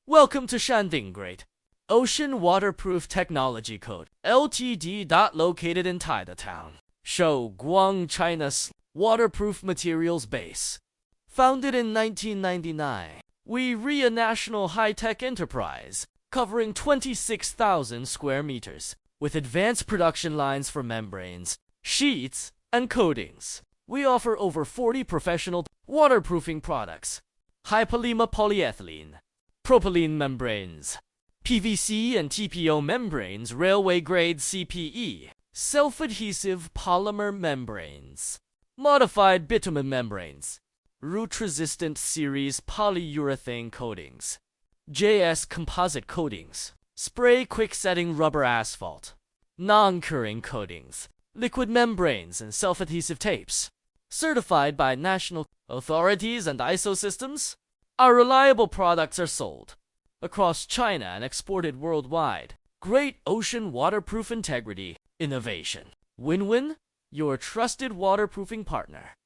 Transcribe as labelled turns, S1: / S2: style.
S1: Welcome to Shandong Great Ocean Waterproof Technology Code Ltd. Located in Tai Tou Town, Shouguang, China. Waterproof materials base. Founded in 1999, we re a national high-tech enterprise covering 26,000 square meters with advanced production lines for membranes, sheets, and coatings. We offer over 40 professional waterproofing products: high-polymer polyethylene, propylene membranes, PVC and TPO membranes, railway-grade CPE, self-adhesive polymer membranes, modified bitumen membranes, root-resistant series polyurethane coatings, JS composite coatings, spray quick-setting rubber asphalt, non-curing coatings, liquid membranes, and self-adhesive tapes. Certified by national authorities and ISO systems, our reliable products are sold across China and exported worldwide. Great Ocean Waterproof Integrity Innovation. Win-win, your trusted waterproofing partner.